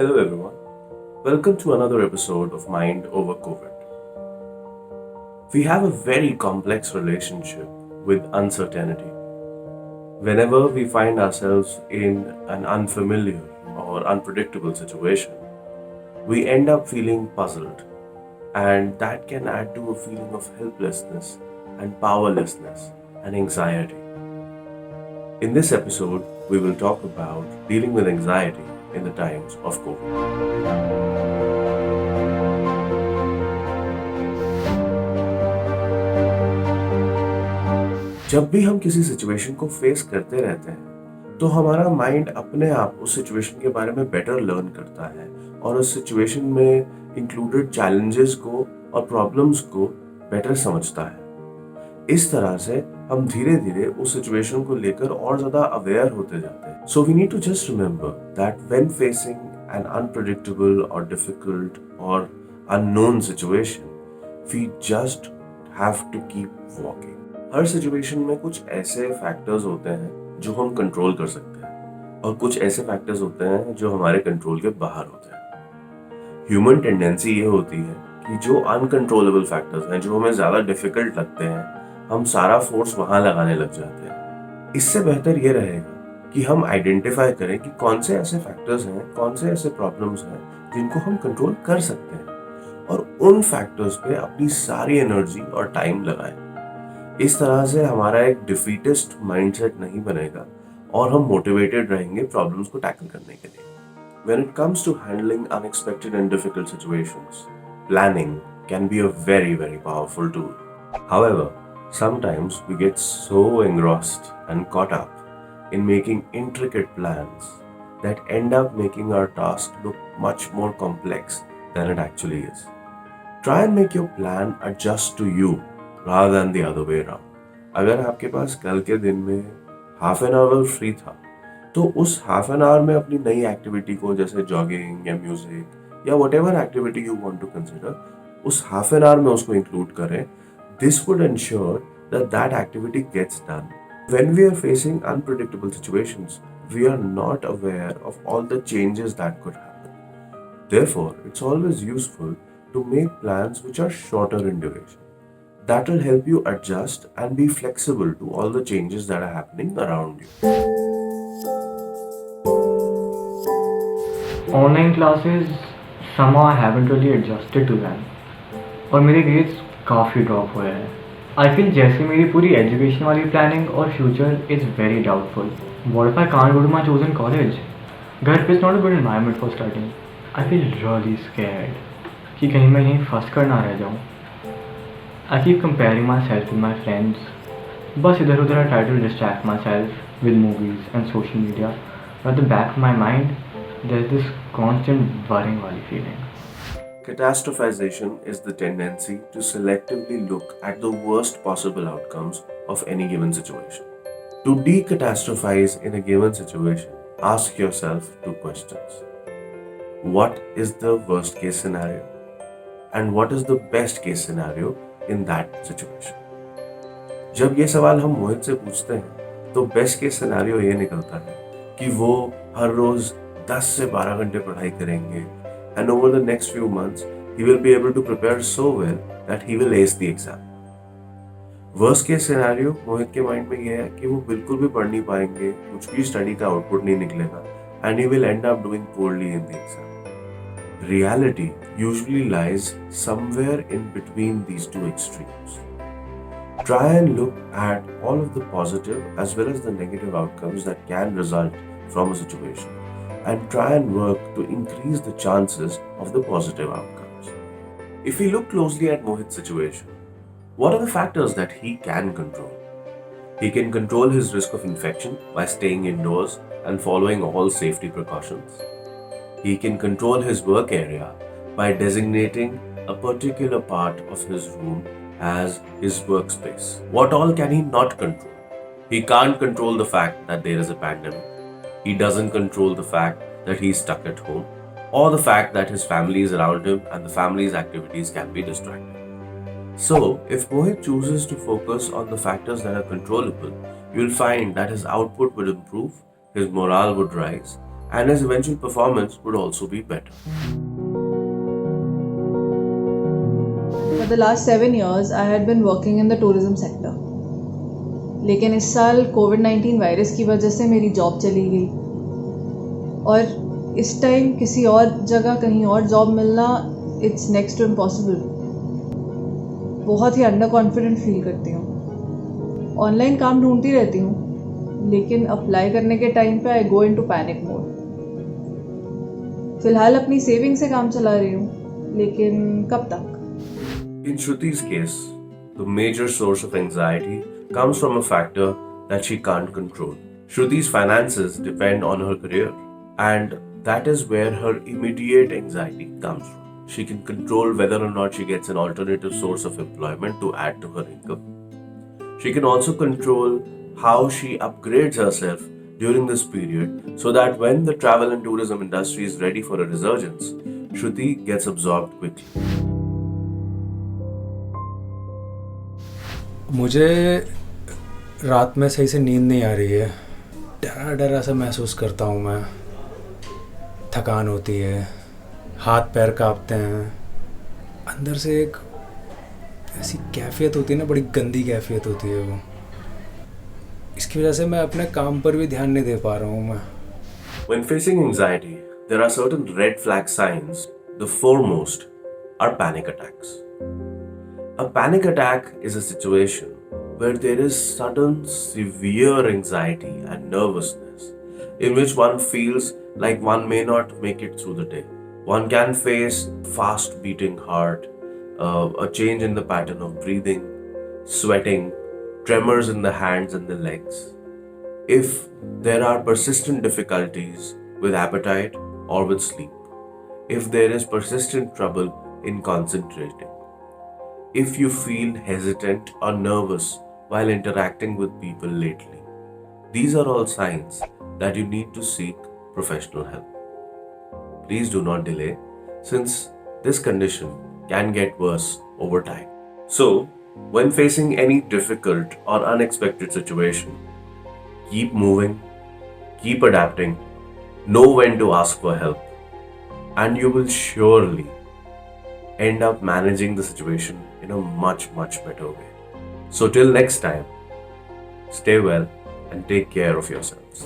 Hello everyone. Welcome to another episode of Mind Over COVID. We have a very complex relationship with uncertainty. Whenever we find ourselves in an unfamiliar or unpredictable situation, we end up feeling puzzled, and that can add to a feeling of helplessness and powerlessness and anxiety. In this episode, we will talk about dealing with anxiety in the times of COVID. जब भी हम किसी situation को face करते रहते हैं तो हमारा माइंड अपने आप उस सिचुएशन के बारे में बेटर लर्न करता है और उस सिचुएशन में इंक्लूडेड चैलेंजेस को और प्रॉब्लम्स को बेटर समझता है। इस तरह से हम धीरे धीरे उस सिचुएशन को लेकर और ज्यादा अवेयर होते जाते हैं। So we need to just remember that when facing an unpredictable और डिफिकल्ट और unknown situation we just have to keep walking. हर सिचुएशन में कुछ ऐसे फैक्टर्स होते हैं जो हम कंट्रोल कर सकते हैं और कुछ ऐसे फैक्टर्स होते हैं जो हमारे कंट्रोल के बाहर होते हैं। ह्यूमन टेंडेंसी ये होती है कि जो अनकंट्रोलेबल फैक्टर्स हैं, जो हमें ज़्यादा डिफिकल्ट लगते हैं, हम सारा फोर्स वहाँ लगाने लग जाते हैं। इससे बेहतर ये रहेगा कि हम आइडेंटिफाई करें कि कौन से ऐसे फैक्टर्स हैं, कौन से ऐसे प्रॉब्लम्स हैं जिनको हम कंट्रोल कर सकते हैं और उन फैक्टर्स पे अपनी सारी एनर्जी और टाइम लगाएं। इस तरह से हमारा एक डिफीटिस्ट माइंडसेट नहीं बनेगा और हम मोटिवेटेड रहेंगे प्रॉब्लम्स को टैकल करने के लिए। When it comes to handling unexpected and difficult situations, planning can be a very powerful tool. However, sometimes we get so engrossed and caught up in making intricate plans that end up making our task look much more complex than it actually is. Try and make your plan adjust to you rather than the other way around. अगर आपके पास कल के दिन में half an our free था तो उस half an hour में अपनी नई एक्टिविटी को, जैसे जॉगिंग या म्यूजिक या whatever activity you want to consider, उस हाफ एन आवर में उसको इंक्लूड करें. This would ensure that that activity gets done. When we are facing unpredictable situations, we are not aware of all the changes that could happen. Therefore, it's always useful to make plans which are shorter in duration. That will help you adjust and be flexible to all the changes that are happening around you. Online classes somehow I haven't really adjusted to them और मेरे grades काफ़ी drop हुए हैं. I feel जैसे मेरी पूरी education वाली planning और future is very doubtful. What if I can't go to my chosen college? घर पे is not a good environment for studying. I feel really scared कि कहीं मैं यहीं फंस कर ना रह जाऊँ. I keep comparing myself with my friends. बस इधर उधर I try to distract myself with movies and social media. But at the back of my mind, there's this constant worrying वाली feeling. Catastrophization is the tendency to selectively look at the worst possible outcomes of any given situation. To decatastrophize in a given situation, ask yourself two questions. What is the worst case scenario? And what is the best case scenario in that situation? जब ये सवाल हम मोहित से पूछते हैं तो best case scenario ये निकलता है कि वो हर रोज 10 से 12 घंटे पढ़ाई करेंगे and over the next few months he will be able to prepare so well that he will ace the exam. Worst case scenario Mohit के माइंड में ये है कि वो बिल्कुल भी पढ़ नहीं पाएंगे, कुछ भी स्टडी का आउटपुट नहीं निकलेगा and he will end up doing poorly in the exam. Reality usually lies somewhere in between these two extremes. Try and look at all of the positive as well as the negative outcomes that can result from a situation and try and work to increase the chances of the positive outcomes. If we look closely at Mohit's situation, what are the factors that he can control? He can control his risk of infection by staying indoors and following all safety precautions. He can control his work area by designating a particular part of his room as his workspace. What all can he not control? He can't control the fact that there is a pandemic. He doesn't control the fact that he's stuck at home or the fact that his family is around him and the family's activities can be distracting. So, if Mohit chooses to focus on the factors that are controllable, you'll find that his output would improve, his morale would rise, and his eventual performance would also be better. For the last 7 years, I had been working in the tourism sector. लेकिन इस साल कोविड-19 virus की वजह से मेरी job चली गई और इस टाइम किसी और जगह कहीं और जॉब मिलना इट्स नेक्स्ट टू इम्पॉसिबल। बहुत ही अंडर कॉन्फिडेंट फील करती हूँ। ऑनलाइन काम ढूंढती रहती हूँ लेकिन अप्लाई करने के टाइम पे आई गो इनटू पैनिक मोड। फिलहाल अपनी सेविंग से काम चला रही हूँ लेकिन कब तक? In Shruti's case, the major source of anxiety comes from a factor that she can't control. Shruti's finances depend on her career, and that is where her immediate anxiety comes from. She can control whether or not she gets an alternative source of employment to add to her income. She can also control how she upgrades herself during this period so that when the travel and tourism industry is ready for a resurgence, Shruti gets absorbed quickly. मुझे रात में सही से नींद नहीं आ रही है। डरा डरा सा महसूस करता हूँ मैं। थकान होती है, हाथ पैर कांपते हैं। अंदर से एक ऐसी कैफियत होती है ना, बड़ी गंदी कैफियत होती है वो। इसकी वजह से मैं अपने काम पर भी ध्यान नहीं दे पा रहा हूँ मैं। When facing anxiety, there are certain red flag signs. The foremost are panic attacks. A panic attack is a situation where there is sudden severe anxiety and nervousness in which one feels like one may not make it through the day. One can face fast beating heart, a change in the pattern of breathing, sweating, tremors in the hands and the legs. If there are persistent difficulties with appetite or with sleep, if there is persistent trouble in concentrating, if you feel hesitant or nervous while interacting with people lately, these are all signs that you need to seek professional help. Please do not delay, since this condition can get worse over time. So, when facing any difficult or unexpected situation, keep moving, keep adapting, know when to ask for help, and you will surely end up managing the situation in a much better way. So till next time, stay well and take care of yourselves.